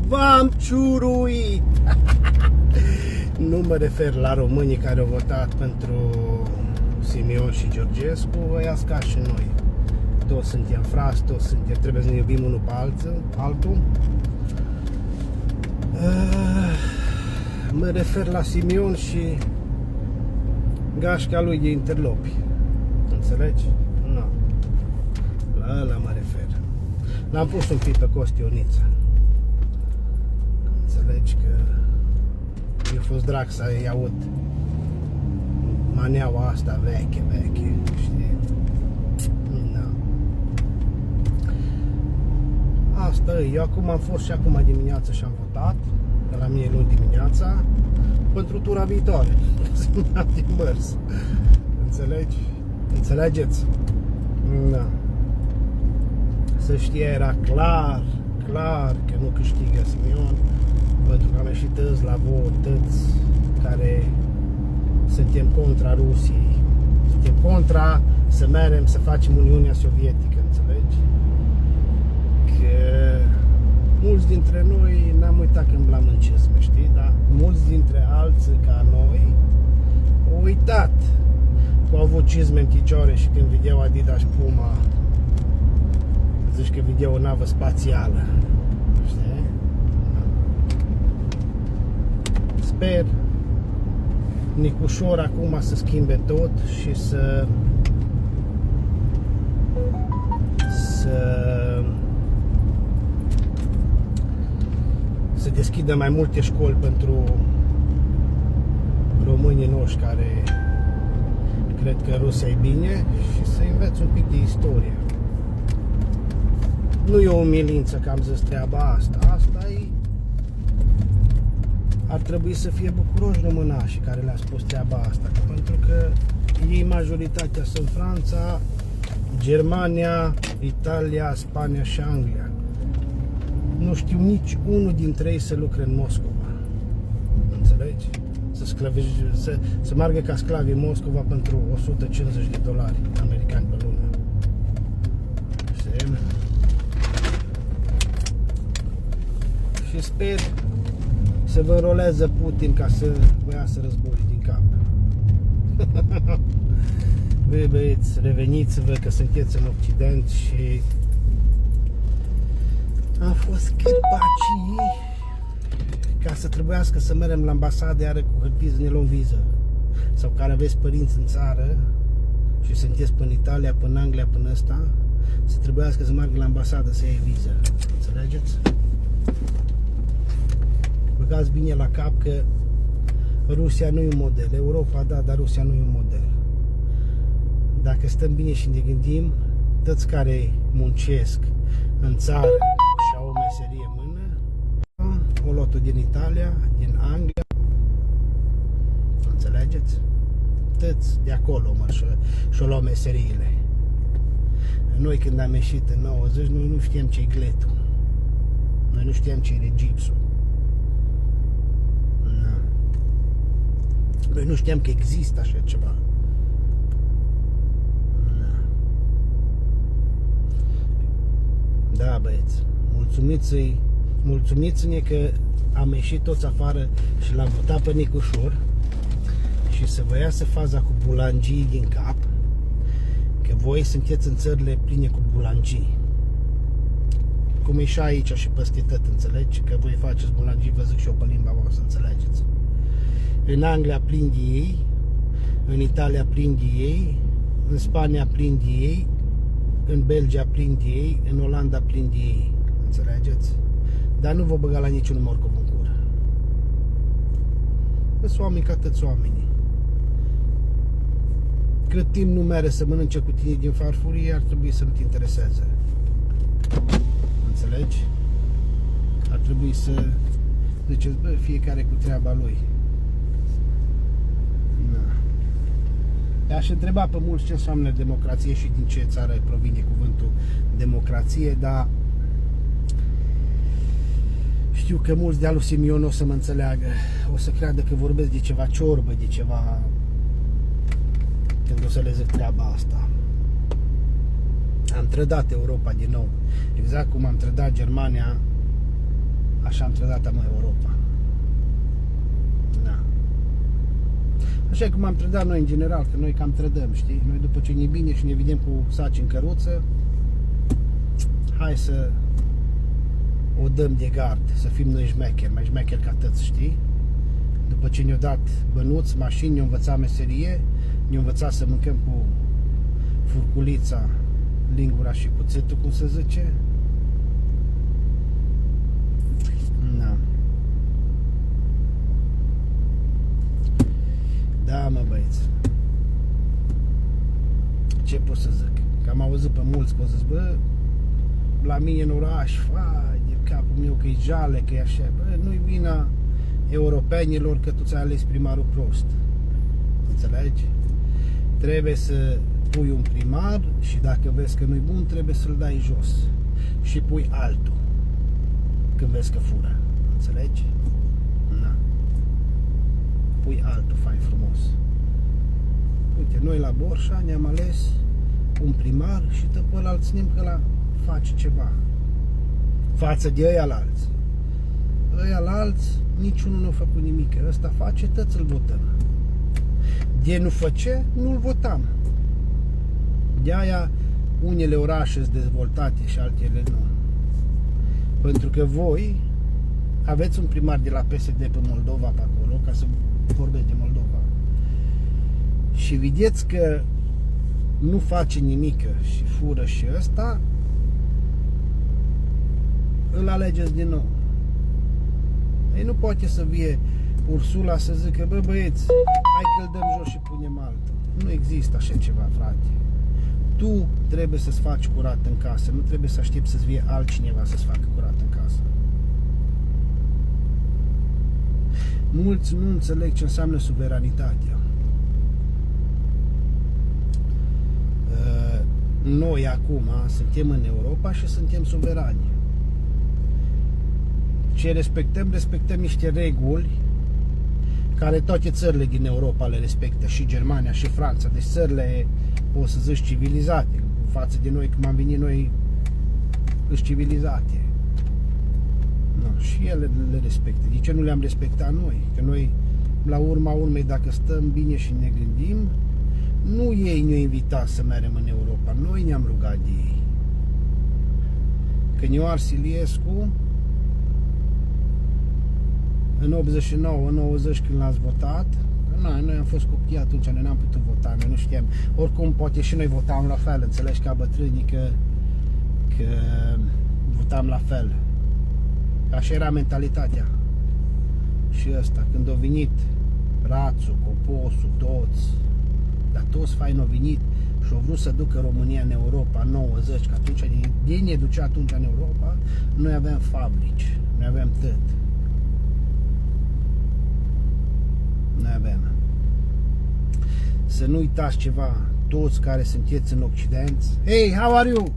V-am ciuruit! Nu mă refer la românii care au votat pentru Simion și Georgescu, ăia ca și noi. Toți suntem frați, toți suntem, trebuie să ne iubim unul pe altul. Mă refer la Simion și gașca lui de interlopi. Înțelegi? Nu. La ăla mă refer. L-am pus un pic pe Costi Ioniță. Înțelegi că mi-a fost drag să-i aud maneaua asta veche, știi? Da. Asta e. Eu acum am fost și acum dimineața și am votat, de la mine luni dimineața, pentru tura viitoare. Să-mi din mers. Înțelegi? Înțelegeți? Da. Să știe, era clar că nu câștigă Simion, pentru că am ieșit toți la vot, toți care suntem contra Rusiei. Suntem contra să mergem să facem Uniunea Sovietică, înțelegi? Că mulți dintre noi n-am uitat când blamâncism, știi? Dar mulți dintre alții ca noi au uitat că au avut cizme în picioare și când vedeau Adidas Puma, zici că vedeau o navă spațială, știi? Sper Nicușor acum să schimbe tot și să deschidă mai multe școli pentru românii noștri care cred că Rusia e bine și să înveți un pic de istorie. Nu e o umilință că am zis treaba asta. Asta e... Ar trebui să fie bucuroși românașii care le-a spus treaba asta. Pentru că ei majoritatea sunt Franța, Germania, Italia, Spania și Anglia. Nu știu nici unul dintre ei să lucre în Moscova. Înțelegi? Să meargă ca sclavi în Moscova pentru $150 americani pe lună. Știi? Și sper să vă înroleze Putin ca să vă iasă războiul din cap. Băi băieți, reveniți-vă că sunteți în Occident și am fost chipacii ca să trebuiască să mergem la ambasadă iară cu hârtii să ne luăm viză. Sau care aveți părinți în țară și sunteți până Italia, până Anglia, până ăsta, să trebuiască să meargă la ambasadă să iei viză. Înțelegeți? Băgați bine la cap că Rusia nu e un model. Europa, da, dar Rusia nu e un model. Dacă stăm bine și ne gândim, toți care muncesc în țară și au o meserie în mână, o luat-o din Italia, din Anglia, înțelegeți? Toți de acolo, mă, și-o luau meseriile. Noi când am ieșit în 90, noi nu știam ce-i gletul. Noi nu știam ce-i gipsul. Noi nu știam că există așa ceva. Da, băieți, mulțumiți-ne că am ieșit toți afară și l-am votat pe Nicușor și să vă iasă faza cu bulangii din cap, că voi sunteți în țările pline cu bulangii. Cum e și aici și peste tot, înțelegi? Că voi faceți bulangii, vă zic și eu pe limba voastră, înțelegeți? În Anglia plin de ei, în Italia plin de ei, în Spania plin de ei, în Belgia plin de ei, în Olanda plin de ei. Înțelegeți? Dar nu vă băga la niciun morcov în cură. Sunt oameni ca toți oamenii. Cât timp nu mere să mănânce cu tine din farfurie, ar trebui să nu te intereseze. Înțelegi? Ar trebui să ziceți, bă, fiecare cu treaba lui. I-aș întreba pe mulți ce înseamnă democrație și din ce țară provine cuvântul democrație, dar știu că mulți de-a lui Simion o să mă înțeleagă. O să creadă că vorbesc de ceva ciorbă, de ceva... când o să le zic treaba asta. Am trădat Europa din nou. Exact cum am trădat Germania, așa am trădat amă Europa. Da. Așa cum am trădat noi în general, că noi cam trădăm, știi? Noi după ce ne bine și ne vedem cu saci în căruță, hai să o dăm de gard, să fim noi șmecheri, mai șmecheri ca tăți, știi? După ce ne-au dat bănuți, mașini, ne-au învățat meserie, ne-au învățat să mâncăm cu furculița, lingura și cuțitul, cum se zice. Da. Da, mă, băieți. Ce pot să zic? Că am auzit pe mulți că o zis, bă, la mine în oraș, fai, de capul meu că e jale, că e așa. Bă, nu-i vina europenilor că tu ți-ai ales primarul prost. Înțelegi? Trebuie să pui un primar și dacă vezi că nu-i bun, trebuie să-l dai jos. Și pui altul când vezi că fură. Înțelegi? Na. Pui altul, fain frumos. Uite, noi la Borșa ne-am ales un primar și pe ăla ținem că ăla face ceva față de ăia la alți. Ăia la alți niciunul nu a făcut nimic. Ăsta face, tăți îl votăm. De nu face, nu-l votam. De-aia unele orașe sunt dezvoltate și altele nu. Pentru că voi aveți un primar de la PSD pe Moldova pe acolo, ca să vorbesc de Moldova. Și vedeți că nu face nimică și fură și ăsta, îl alegeți din nou. Ei nu poate să vie Ursula să zică, bă băieți, hai că îl dăm jos și punem altul. Nu există așa ceva, frate. Tu trebuie să-ți faci curat în casă, nu trebuie să aștepți să-ți vie altcineva să-ți facă curat în casă. Mulți nu înțeleg ce înseamnă suveranitatea. Noi acum suntem în Europa și suntem suverani. Ce respectăm? Respectăm niște reguli care toate țările din Europa le respectă, și Germania, și Franța. Deci țările, o să zici, civilizate, față de noi, cum am venit noi, sunt civilizate. No, și ele le respectă. De ce nu le-am respectat noi? Că noi, la urma urmei, dacă stăm bine și ne gândim, nu ei ne-au invitat să mergem în Europa, noi ne-am rugat de ei. Când eu ars Iliescu, în 89, în 90 când l-ați votat, noi am fost copii atunci, noi n-am putut vota, noi nu știam. Oricum, poate și noi votam la fel, înțelegi, ca bătrânii, că votam la fel. Așa era mentalitatea. Și ăsta, când a venit Rațu, Coposu, toți, dar toți fain au venit și au vrut să ducă România în Europa, 90, că atunci, din ne ducea atunci în Europa, noi aveam fabrici, noi aveam tot. Noi aveam. Să nu uitați ceva, toți care sunteți în Occident, hey, how are you?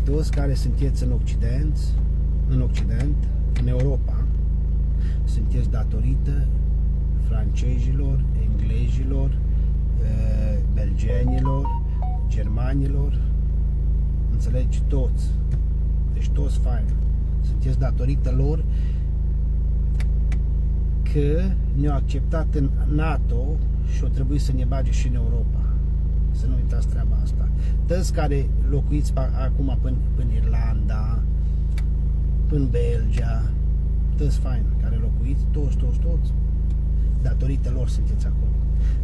Toți care sunteți în Occident, în Europa, sunteți datorită francezilor, englezilor, belgenilor, germanilor, înțelegi, toți. Deci toți fain. Sunteți datorită lor că ne-au acceptat în NATO și au trebuit să ne bage și în Europa. Să nu uitați treaba asta. Toți care locuiți acum până Irlanda, până Belgia, toți fain care locuiți, toți, datorită lor sunteți acolo.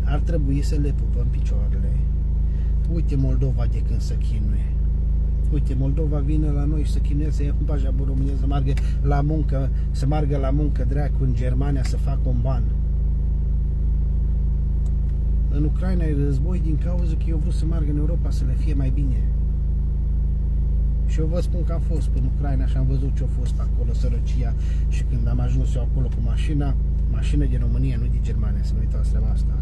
Ar trebui să le pupăm picioarele, Uite Moldova de când se chinuie. Uite, Moldova vine la noi și se chinuie să ia cu pașaportul românesc, să meargă la muncă, dracu în Germania să facă un ban. În Ucraina e război din cauza că eu vreau să meargă în Europa să le fie mai bine. Și eu vă spun că am fost în Ucraina și am văzut ce a fost acolo, sărăcia. Și când am ajuns eu acolo cu mașina din România, nu din Germania, să nu uitați treaba asta.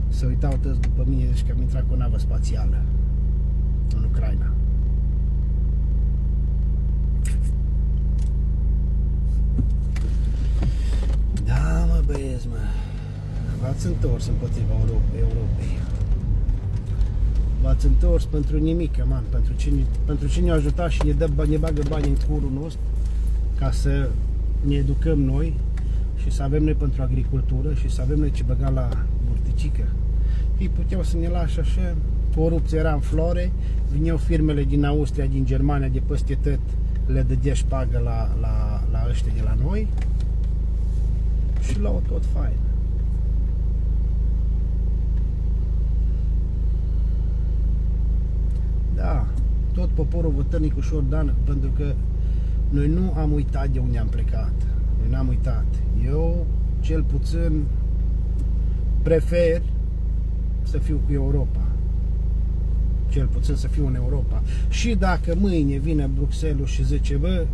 Se uitau toți după mine, deci că am intrat cu o navă spațială în Ucraina. Da, mă băieți, mă. V-ați întors împotriva Europei. V-ați întors pentru nimic, man. Pentru cine ne-a ajutat și ne bagă bani în curul nostru ca să ne educăm noi și să avem noi pentru agricultură și să avem noi ce băga la burticică. Ei puteau să ne lași așa, corupția era în floare, vineau firmele din Austria, din Germania, de peste tot, le dădea șpagă la ăștia de la noi și luau tot fain. Da, tot poporul vătărnic ușor, Dan, pentru că noi nu am uitat de unde am plecat. Noi n-am uitat. Eu, cel puțin, prefer să fiu cu Europa. Cel puțin să fiu în Europa. Și dacă mâine vine Bruxelles și zice, bă,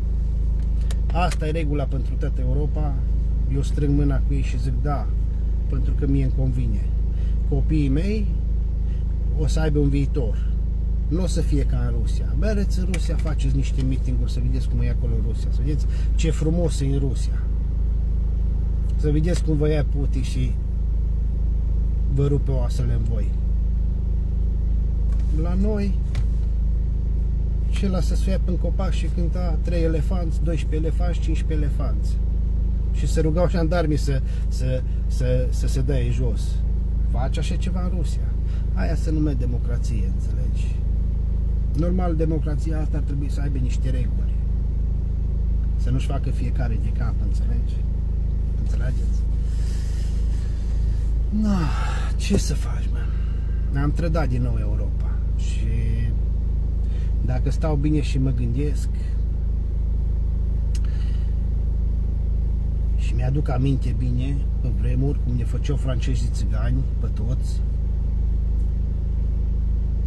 asta e regula pentru toată Europa, eu strâng mâna cu ei și zic da, pentru că mie îmi convine. Copiii mei o să aibă un viitor. Nu o să fie ca în Rusia. Mergeți în Rusia, faceți niște meeting-uri, să vedeți cum e acolo în Rusia, să vedeți ce frumos e în Rusia. Să vedeți cum vă ia Putin și vă rupe oasele în voi. La noi, și lasă să fie în copac și cânta 3 elefanți, 12 elefanți, 15 elefanți. Și se rugau jandarmii să se dea jos. Face așa ceva în Rusia. Aia se numește democrație, înțelegi? Normal, democrația asta ar trebui să aibă niște reguli. Să nu-și facă fiecare de cap, înțelegi? Înțelegeți? Na, ce să faci, mă? Ne-am trădat din nou Europa. Și dacă stau bine și mă gândesc și mi-aduc aminte bine pe vremuri cum ne făceau francezii țigani pe toți.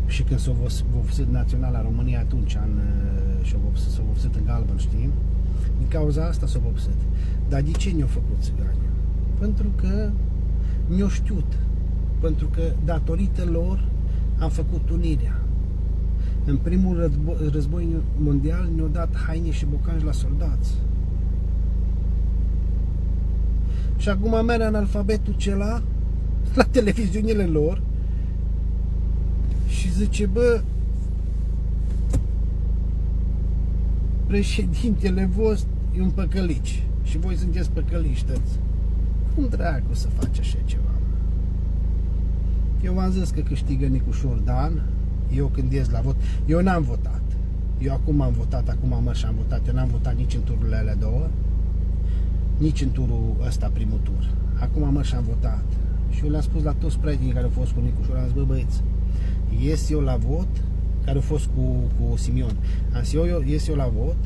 Și când s-a vopsit naționala România atunci s-a vopsit în galben, știi? Din cauza asta s-a vopsit. Dar de ce ne-au făcut țigani? Pentru că ne-au știut. Pentru că datorită lor am făcut unirea. În primul război mondial ne-au dat haine și bocanci la soldați. Și acum merg în alfabetul cela la televiziunile lor și zice, bă, președintele vostru e un păcălici și voi sunteți păcălici toți. Cum dracu să faci așa ceva? Eu v-am zis că câștigă Nicușor Dan. Eu când ies la vot, eu n-am votat. Eu acum am votat, acum am mers și am votat. Eu n-am votat nici în tururile alea două, nici în turul ăsta, primul tur. Acum am mers și am votat. Și eu le-am spus la toți prietenii care au fost cu Nicușor, am zis, bă, băieți, ies eu la vot, care au fost cu Simion. Am zis, ies eu la vot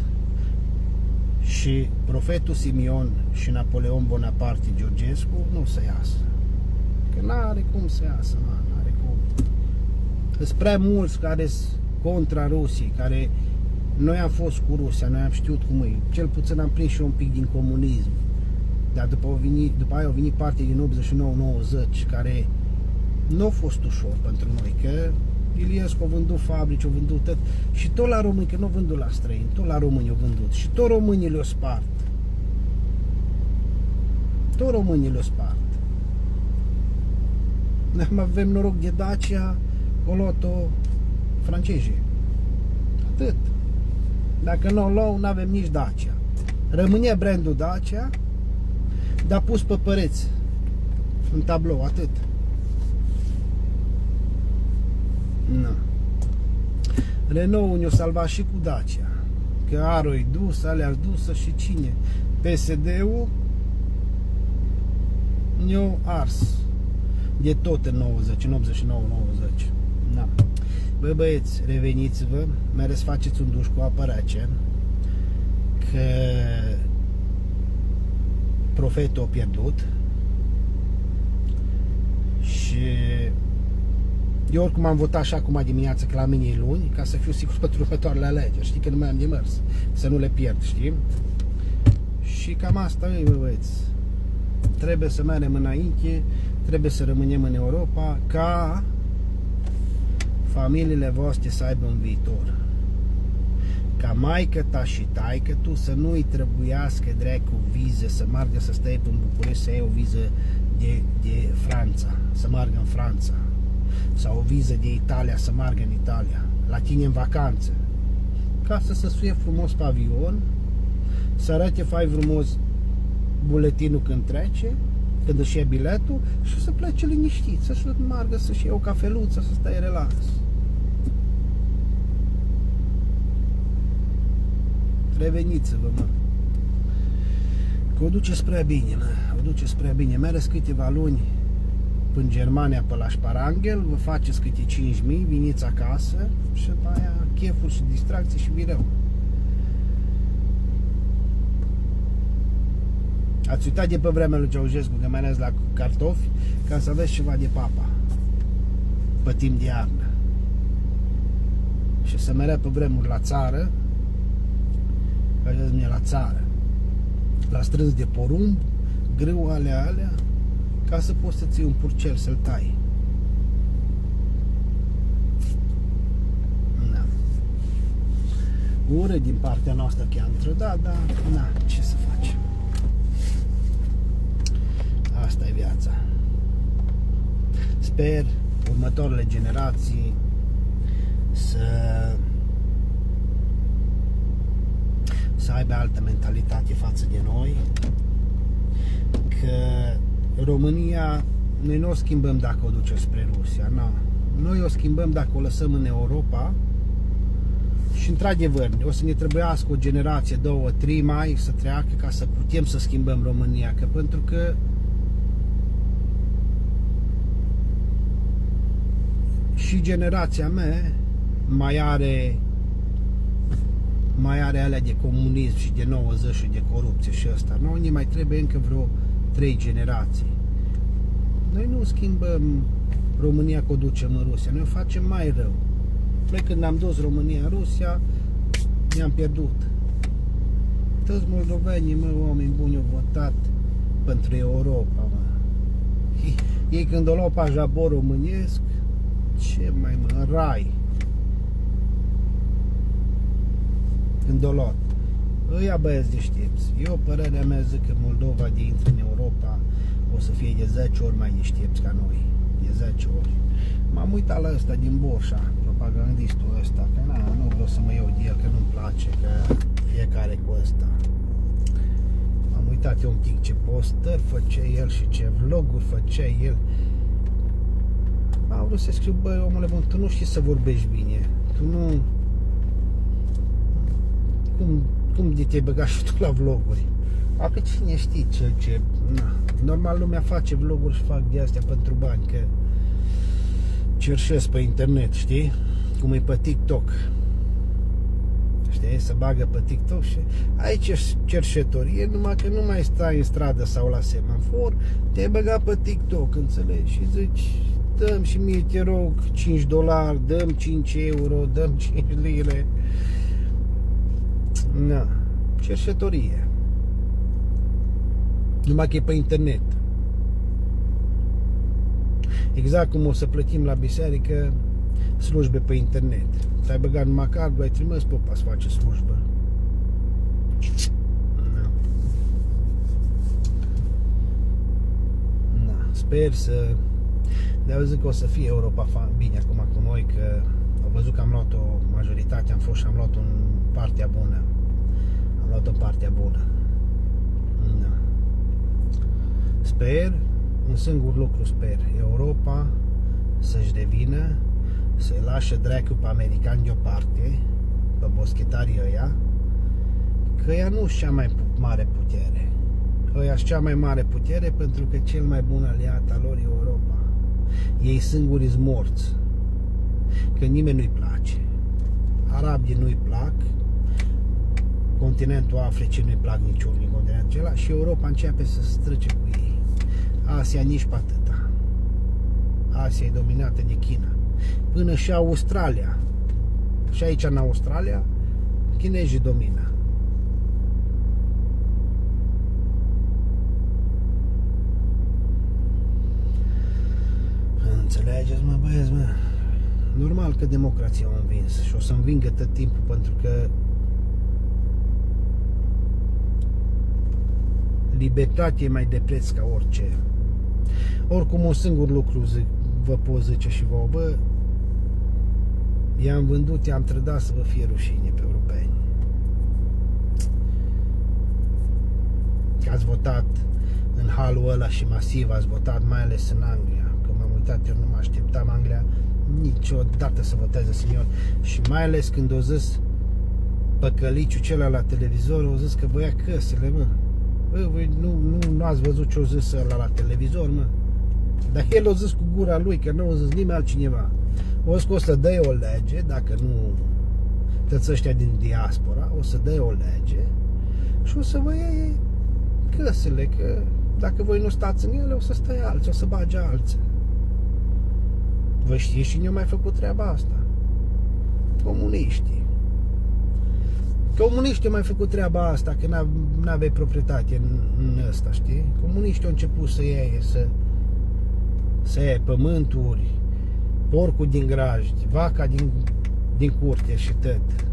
și profetul Simion și Napoleon Bonaparte Georgescu nu să iasă. Că n-are cum să iasă, man, n-are cum. Sunt prea mulți care sunt contra Rusiei, care noi am fost cu Rusia, noi am știut cum e. Cel puțin am prins și un pic din comunism. Dar după aia au venit partea din 89-90, care nu a fost ușor pentru noi, că Iliescu a vândut fabrici, a vândut tot, și tot la români, că nu a vândut la străini, tot la români a vândut, și tot românii le-au spart. Tot românii le-au spart. Noi avem noroc de Dacia, Coloto, francezii. Atât. Dacă nu o luau, nu avem nici Dacia. Rămâne brandul Dacia, dar pus pe pereți, în tablou, atât. Nu. Renault ne-o salvat și cu Dacia. Că Aro-i dus, alea dusă și cine? PSD-ul ne-o ars de tot în 90, în 89-90. Da. Bă, băieți, reveniți-vă, mereți faceți un duș cu apă rece, că profetul a pierdut și eu oricum am votat și acum dimineață, că la mine e luni, ca să fiu sigur pentru următoarele alegeri, știi, că nu mai am de mers, să nu le pierd, știi? Și cam asta e, bă, băieți. Trebuie să mergem înainte, trebuie să rămânem în Europa, ca familiile voastre să aibă un viitor. Ca maică ta și taică tu să nu îi trebuiască dracu vize, să meargă să stai în București, să iei o viză de Franța, să meargă în Franța, sau o viză de Italia, să meargă în Italia, la tine în vacanță. Ca să fie frumos pe avion, să arate fai frumos buletinul când trece, când își ia biletul, și să plece liniștit, să meargă să-și ia o cafeluță, să stai relax. Reveniți-vă, mă. Că o duce spre bine, mă. O duce spre bine. Mereți câteva luni până Germania, pe la Sparanghel, vă faceți câte 5.000, veniți acasă și după aia chefuri și distracții și bireu. Ați uitat de pe vremea lui Ceaușescu că mergeți la cartofi ca să aveți ceva de papa pe timp de iarnă. Și să merea pe vremuri la țară, ca să mie la țară, la strâns de porumb, grâu alea, ca să poți să ții un purcel să-l tai. Na. Ură din partea noastră chiar da, na, ce să facem? Asta e viața. Sper următoarele generații să aibă altă mentalitate față de noi, că România noi nu o schimbăm dacă o duce spre Rusia, nu. Noi o schimbăm dacă o lăsăm în Europa și într-adevăr o să ne trebuiască o generație, 2, 3 mai să treacă ca să putem să schimbăm România, că pentru că și generația mea mai are alea de comunism și de 90 și de corupție și ăsta. Noi ne mai trebuie încă vreo 3 generații. Noi nu schimbăm România că o ducem în Rusia, noi o facem mai rău. Noi când am dus România în Rusia, ne-am pierdut. Toți moldovenii, mă, oameni buni, au votat pentru Europa, mă. Ei când o luau pe jabor românesc, ce mai, mă, rai. Când o luat. Ăia băieți deștepți. Eu, părerea mea, zic că Moldova de intră în Europa o să fie de 10 ori mai deștepți ca noi. De 10 ori. M-am uitat la ăsta din Borșa, propagandistul ăsta, că nu vreau să mă iau de el, că nu-mi place, că fiecare cu ăsta. M-am uitat eu un pic ce postări făcea el și ce vloguri făcea el. Am vrut să scriu, băi, omule bun, tu nu știi să vorbești bine. Tu nu... Cum de te-ai băgat și tu la vloguri? Apoi cine știe ce... Na. Normal lumea face vloguri și fac de astea pentru bani, că cerșesc pe internet, știi? Cum e pe TikTok. Știi? Se bagă pe TikTok și aici e cerșetorie, numai că nu mai stai în stradă sau la semafor, te-ai băgat pe TikTok, înțelegi? Și zici, dăm și mie, te rog, $5, dăm 5 euro, dăm 5 lire. Na, cerșetorie. Numai că e pe internet. Exact cum o să plătim la biserică slujbe pe internet. Te-ai băgat numai cardul, ai trimis popa să face slujbă. Na. Na, sper să... De-aia zic că o să fie Europa bine acum cu noi, că au văzut că am luat o majoritate, am fost și am luat în partea bună. Am luat o partea bună. Na. Sper, un singur lucru sper, Europa să-și revină, să-i lasă dracu pe americani deoparte, pe boschetarii ăia, că ea nu-s cea mai mare putere. Ăia-s cea mai mare putere pentru că cel mai bun aliat al lor e Europa. Ei singuri-s morți. Că nimeni nu-i place. Arabii nu-i plac, continentul Africii nu-i plac niciun din continentul acela și Europa începe să străce cu ei. Asia nici pe atâta. Asia e dominată de China. Până și Australia. Și aici în Australia chinezii domină. Înțelegeți, mă, băieți, mă? Normal că democrația a învins și o să învingă tot timpul, pentru că libertatea e mai de preț ca orice. Oricum, un singur lucru vă pot zice și vouă, bă, i-am vândut, i-am trădat să vă fie rușine pe europeni. Că ați votat în halul ăla și masiv, ați votat mai ales în Anglia. Că m-am uitat, eu nu mă așteptam Anglia niciodată să voteze, senior. Și mai ales când o zis păcăliciul cela la televizor, o zis că voia căsele, mă. Bă, voi nu ați văzut ce o zis ăla la televizor, mă? Dar el o zis cu gura lui, că nu o zis nimeni altcineva. O zis că o să dea o lege, dacă nu toți ăștia din diaspora, o să dea o lege și o să vă iei căsele, că dacă voi nu stați în ele, o să stai alții, o să bage alții. Vă știți cine a mai făcut treaba asta? Comuniștii. Comuniștii au mai făcut treaba asta, că n-aveai proprietate în ăsta, știi? Comuniștii au început să iei pământuri, porcul din grajdi, vaca din curte și tot.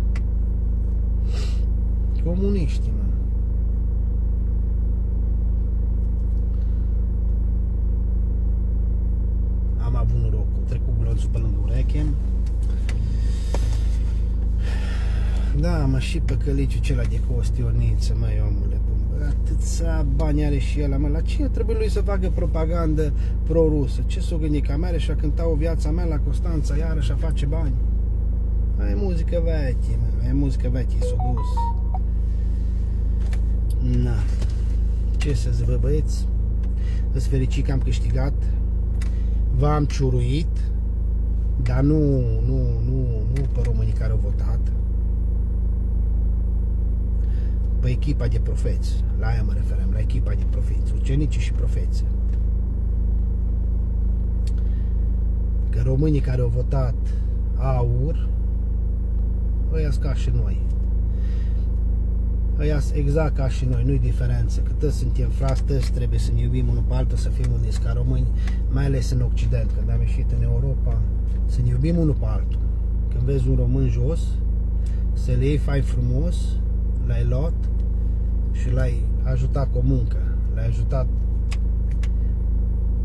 Comuniștii, mă. Am avut noroc, trecut glonțul pe lângă ureche. Da, mă, și păcăliciul cela de costioniță, măi, omule, atâția bani are și el, mă, la ce trebuie lui să facă propagandă pro-rusă? Ce s-o gândi, că mea și-a cântat o viața mea la Constanța, iarăși a face bani? Aia e muzică veche, mă, aia e muzică veche, s-o dus. Na, ce să zic, bă, băieți, îți fericit că am câștigat, v-am ciuruit, dar nu pe românii care au votat, pe echipa de profeți, la aia mă referem, la echipa de profeți, ucenicii și profeți. Că românii care au votat AUR, ăia-s ca și noi. Ăia-s exact ca și noi, nu-i diferență, că toți suntem frați, toți trebuie să ne iubim unul pe altul, să fim uniți ca români, mai ales în Occident, când am ieșit în Europa, să ne iubim unul pe altul. Când vezi un român jos, să le iei fain frumos, l-ai luat și l-ai ajutat cu o muncă, l-ai ajutat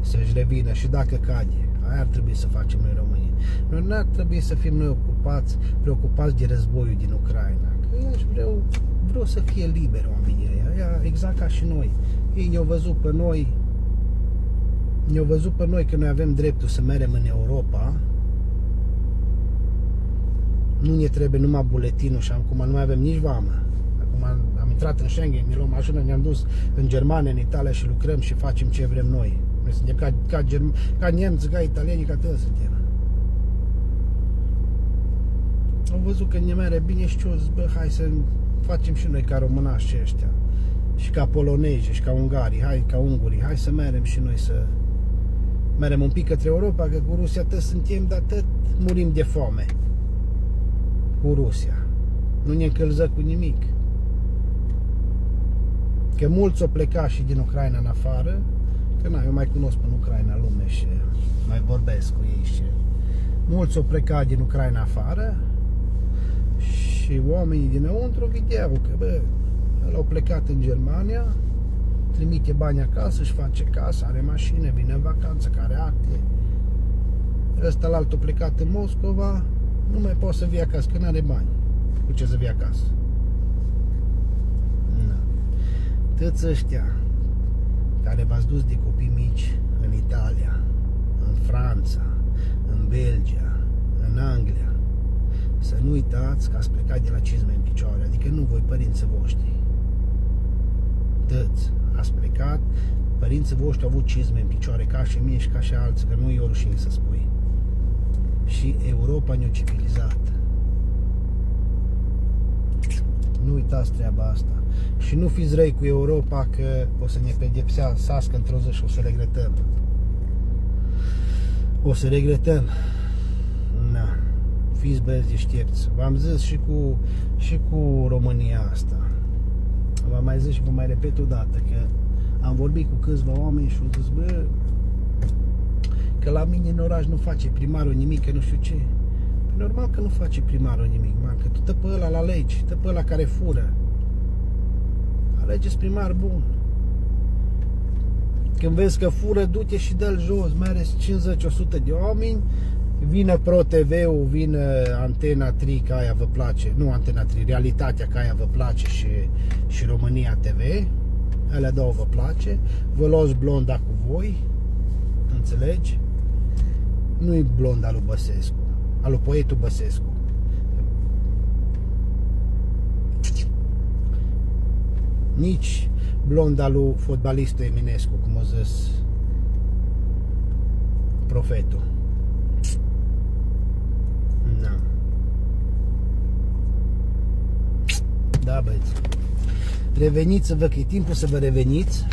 să-și revină și dacă cade. Aia ar trebui să facem noi românii. Noi n-ar trebui să fim noi preocupați de războiul din Ucraina. Că ei vreau să fie liberi oamenii ăia, exact ca și noi. Ei ne-au văzut pe noi, că noi avem dreptul să mergem în Europa. Nu ne trebuie numai buletinul și acum nu mai avem nici vamă. Acum am intrat în Schengen, mi luăm mașină, ne-am dus în Germania, în Italia și lucrăm și facem ce vrem noi. Noi suntem ca nemți, ca italieni, ca toți suntem. Au văzut că ne mere bine și ce-o zis, bă, hai să facem și noi ca românași ăștia. Și ca polonezi, și ca ungarii, hai, ca ungurii, hai să merem și noi să merem un pic către Europa, că cu Rusia tot suntem, dar tot murim de foame. Cu Rusia. Nu ne încălză cu nimic. Că mulți au plecat și din Ucraina în afară, că na, eu mai cunosc în Ucraina lume și mai vorbesc cu ei și mulți au plecat din Ucraina afară și oamenii dinăuntru vedeau că, bă, el au plecat în Germania, trimite bani acasă, își face casă, are mașină, vine în vacanță, care acte. Ăsta l-altul plecat în Moscova, nu mai poate să vie acasă, că n-are bani. Cu ce să vie acasă? Na. Toți ăștia care v-ați dus de copii mici în Italia, în Franța, în Belgia, în Anglia, să nu uitați că ați plecat de la cizme în picioare, adică nu voi, părinții voștri. Toți ați plecat, părinții voștri au avut cizme în picioare, ca și mie și ca și alții, că nu e o rușine să spui. și Europa ne-a civilizat. Nu uitați treaba asta. Și nu fiți răi cu Europa că o să ne pedepsească într-o zi și o să regretăm. O să regretăm. Na. Fiți băieți deștepți. V-am zis și cu România asta. V-am mai zis și vă mai repet o dată că am vorbit cu câțiva oameni și au zis, bă, că la mine în oraș nu face primarul nimic, că nu știu ce. Păi normal că nu face primarul nimic, man, că tu tă pe ăla la legi, tă pe ăla care fură. Alegeți primar bun. Când vezi că fură, du-te și dă-l jos, mai ales 50-100 de oameni, vine Pro TV-ul, vine Antena 3, că aia vă place, nu Antena 3, Realitatea, că aia vă place și România TV, alea două vă place, vă luați blonda cu voi, înțelegi? Nu-i blonda lui Băsescu, a lui poetul Băsescu. Nici blonda lui fotbalistul Eminescu, cum a zis profetul. Da. Da, băieți. Reveniți-vă, că e timpul să vă reveniți,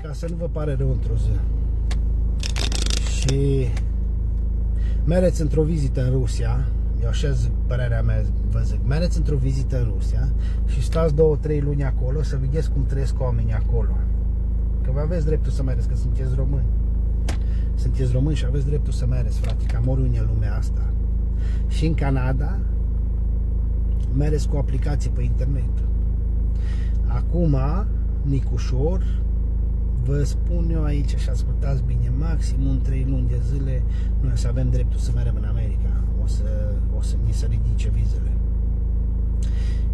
ca să nu vă pare rău într-o zi. Și mereți într-o vizită în Rusia. Eu așa zic, părerea mea, vă zic, mereți într-o vizită în Rusia și stați 2-3 luni acolo să vedeți cum trăiesc oamenii acolo. Că vă aveți dreptul să mereți, că sunteți români. Sunteți români și aveți dreptul să mereți, frate, cam oriunde în lumea asta. Și în Canada mereți cu aplicații pe internet. Acum, Nicușor, vă spun eu aici și ascultați bine, maximum 3 luni de zile noi să avem dreptul să mergem în America. O să ni se ridice vizele.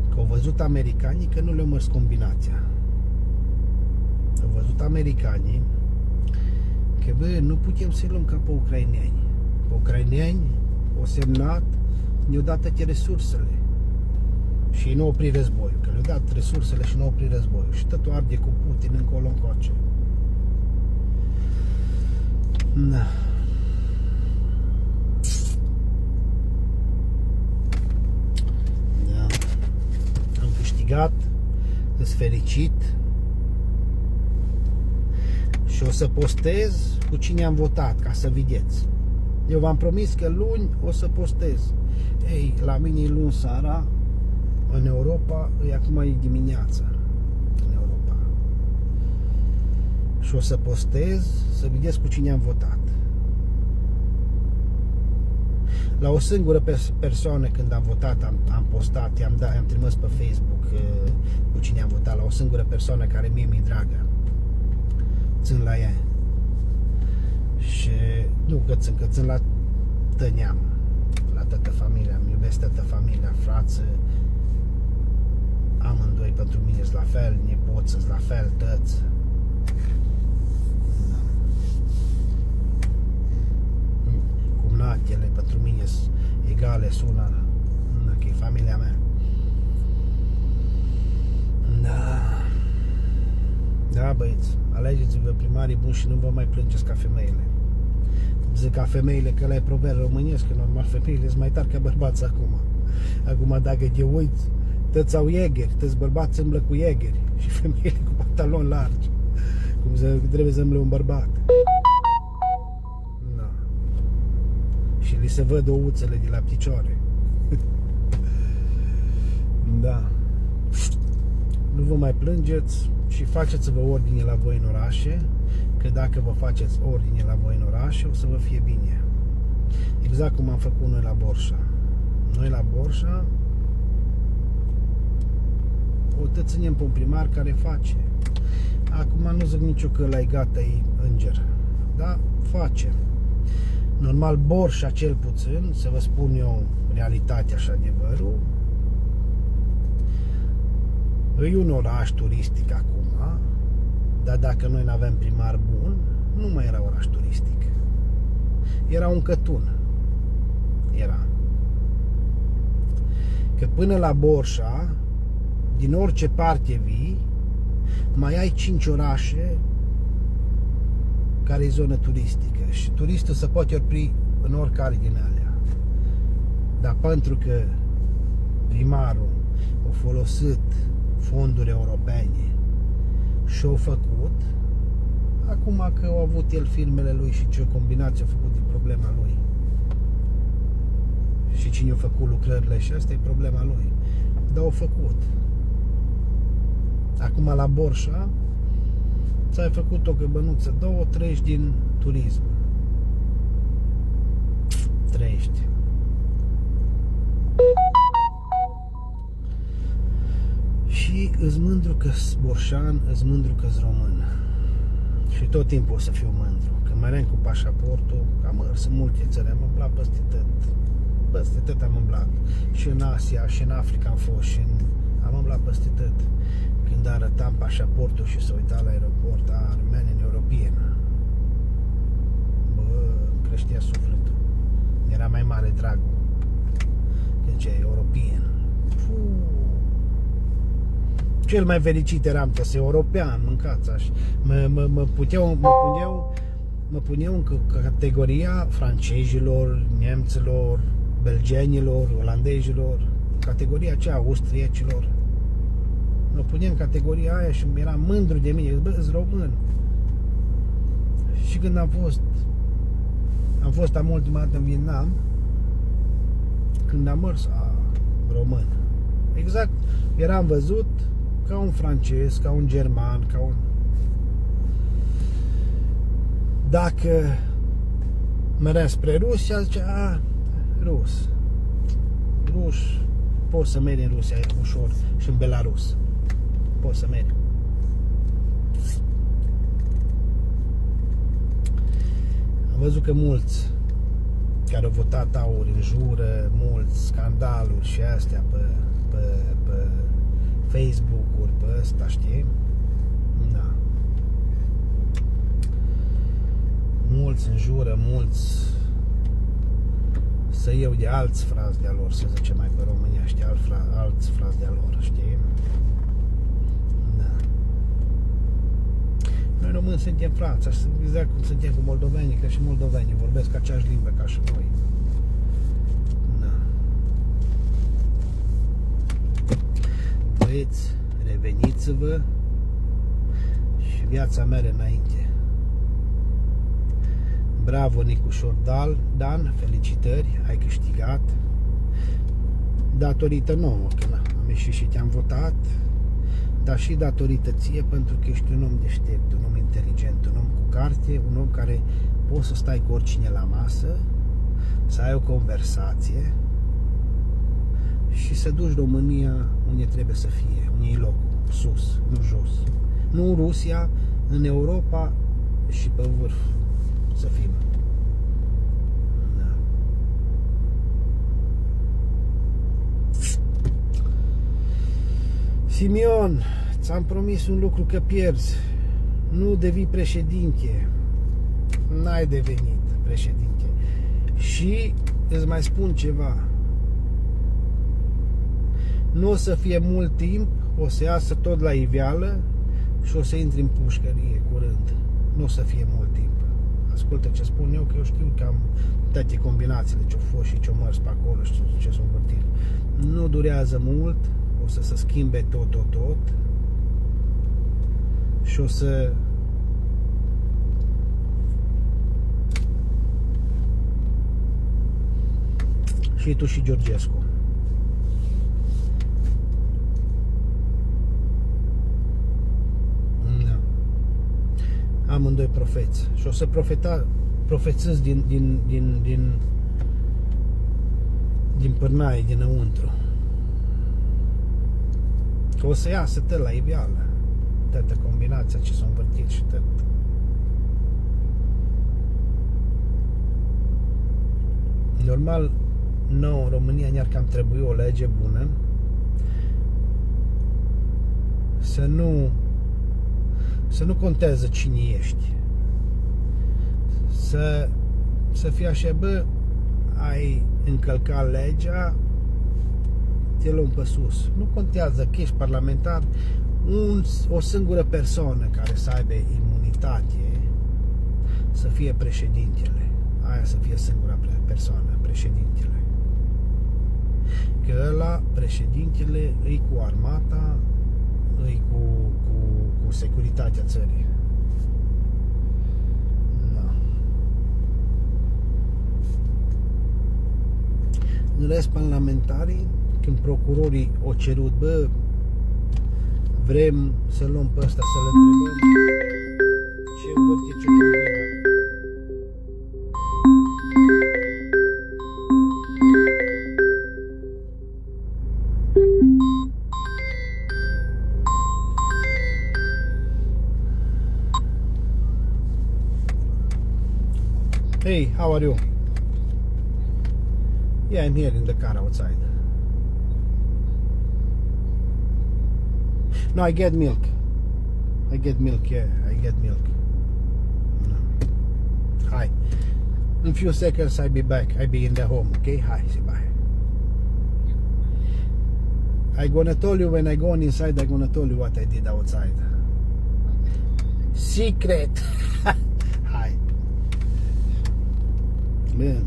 Că au văzut americanii că nu le-au mers combinația. Au văzut americanii că, bă, nu putem să-i luăm ca pe ucraineni. Pe ucraineni au semnat, ne-au dat toate resursele. Și nu au oprit războiul. Că le-au dat resursele și nu au oprit războiul. Și totul arde cu Putin încolo încoace. Da. Am câștigat, sunt fericit și o să postez cu cine am votat, ca să vedeți. Eu v-am promis că luni o să postez. Ei, la mine e luni seara, în Europa, acum e dimineața în Europa. Și o să postez, să vedeți cu cine am votat. La o singură persoană când am votat, am postat, i-am trimis pe Facebook cu cine am votat, la o singură persoană care mie mi-e dragă. Țin la ea. Și nu că țin la tăneam, la toată familia, îmi iubesc toată familia, frață, amândoi pentru mine sunt la fel, nepoți sunt la fel, tăți. Cumnatele pentru mine sunt egale, sună, că e familia mea. Da. Da, băieți, alegeți-vă primarii buni și nu vă mai plângeți ca femeile. Zic ca femeile, că ăla e proverb românesc, că normal femeile sunt mai tari ca bărbați acum. Acum dacă te uiți, toți au iegeri, toți bărbați îmblă cu iegeri și femeile cu pantaloni largi, cum trebuie să îmble un bărbat. Da. Și li se văd ouțele de la picioare. Da. Nu vă mai plângeți și faceți-vă ordine la voi în orașe, că dacă vă faceți ordine la voi în orașe, o să vă fie bine. Exact cum am făcut noi la Borșa. Noi la Borșa o te ținem pe un primar care face. Acum nu zic nicio că ăla e gata, e înger. Da? Face. Normal Borșa cel puțin, să vă spun eu realitatea și adevărul, e un oraș turistic acum, dar dacă noi n-avem primar bun, nu mai era oraș turistic. Era un cătun. Era. Că până la Borșa, din orice parte vii, mai ai 5 orașe care e zonă turistică și turistul se poate opri în oricare din alea. Dar pentru că primarul a folosit fonduri europene și-a făcut, acum că au avut el firmele lui și ce combinație a făcut din problema lui și cine a făcut lucrările și asta e problema lui, dar au făcut. Acum la Borșa ți-ai făcut o căbănuță, două, treci din turism. Trăiești. Și îți mândru că-s borșan, îți mândru că-s român. Și tot timpul o să fiu mândru. Când merem cu pașaportul, cam sunt multe țări, am umblat peste tot. Peste tot am umblat. Și în Asia, și în Africa am fost, și am umblat peste tot. Când arătam pașaportul și se uita la aeroport, Romanian European. Bă, îmi creștea sufletul. Era mai mare dragul. Deci e European. Cel mai fericit eram că sunt european, mâncați așa. Mă puneau în categoria francezilor, nemților, belgenilor, olandezilor, categoria aceea austriecilor. Mă puneam în categoria aia și eram mândru de mine, bă, îs român. Și când am fost ultima dată în Vietnam, când am mers, român. Exact, eram văzut ca un francez, ca un german, ca un... Dacă mergeam spre Rusia, zicea, rus. Rus, poți să mergi în Rusia ușor și în Belarus. Poți să mergi. Am văzut că mulți care au votat au înjură, mulți scandaluri și astea pe Facebook-uri, pe ăsta, știi? Da. Mulți înjură, mulți să iau de alți frați de-a lor, să zicem mai pe România, știi? Alți frați de-a lor, știi? Da. Noi români suntem frați, exact cum suntem cu moldovenii, că și moldovenii vorbesc aceeași limbă ca și noi. Băieți, reveniți-vă și viața merge înainte. Bravo, Nicușor Dan, felicitări, ai câștigat. Datorită nouă, că am ieșit și te-am votat, dar și datorită ție, pentru că ești un om deștept, un om inteligent, un om cu carte, un om care poți să stai cu oricine la masă, să ai o conversație și să duci România unde trebuie să fie, unde e locul, sus, nu jos. Nu în Rusia, în Europa și pe vârf să fim. Da. Simion, ți-am promis un lucru că pierzi. Nu devii președinte. N-ai devenit președinte. Și îți mai spun ceva. Nu o să fie mult timp, o să iasă tot la iveală și o să intri în pușcărie curând. Nu o să fie mult timp. Ascultă ce spun eu, că eu știu că am toate combinațiile ce-au fost și ce-au mers pe acolo și ce s-au învârtit. Nu durează mult, o să se schimbe tot și o să și tu și Georgescu. Amândoi profeți. Și o să profețez din pârnaie, dinăuntru. Că o să iasă tot la iveală. Toată combinația ce s-a învârtit și tot. Normal, nouă în România ne-ar cam trebui o lege bună să nu contează cine ești. Să fie așa, bă, ai încălcat legea, te luăm pe sus. Nu contează că ești parlamentar, o singură persoană care să aibă imunitate să fie președintele. aia să fie singura persoană, președintele. Că ăla, președintele, îi cu armata, îi cu securitatea țării. Da. În rest, parlamentarii, când procurorii au cerut, bă, vrem să luăm pe ăsta, să-l întrebăm ce învârte ciocălina. Hey, how are you? Yeah, I'm here in the car outside. No, I get milk. Yeah, I get milk. No. Hi. In a few seconds I'll be back. I'll be in the home, okay? Hi, say bye. I'm gonna tell you when I go on inside, I'm gonna tell you what I did outside. Secret! Hi. Man.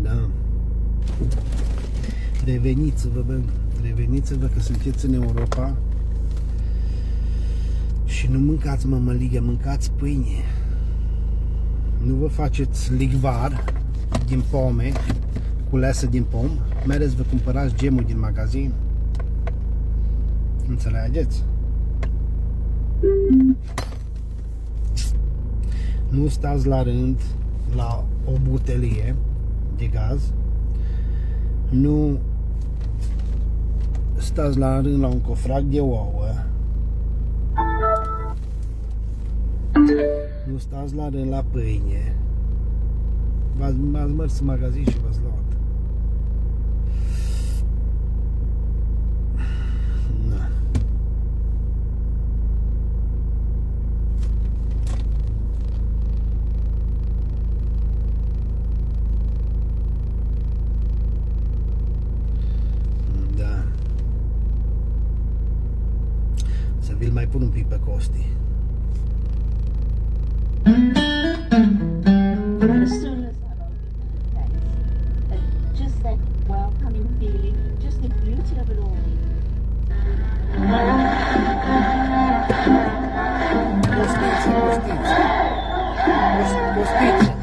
Da. Reveniți-vă, bă. Reveniți-vă că sunteți în Europa și nu mâncați mămăligă, mâncați pâine. Nu vă faceți ligvar din pome, culesă din pom. Mereți vă cumpărați gemul din magazin. Înțelegeți? Nu stați la rând la o butelie de gaz. Nu stați la rând la un cofrac de ouă. Nu stați la rând la pâine. V-ați mers în magazin și v-ați luat. Na. Da. Să vi-l mai pun un pic pe Costi. As soon as I just that welcoming feeling, just the beauty of it all. Costiță. Costiță.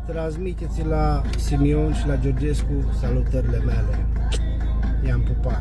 Transmiteți la Simion și la Georgescu salutările mele. I-am pupat.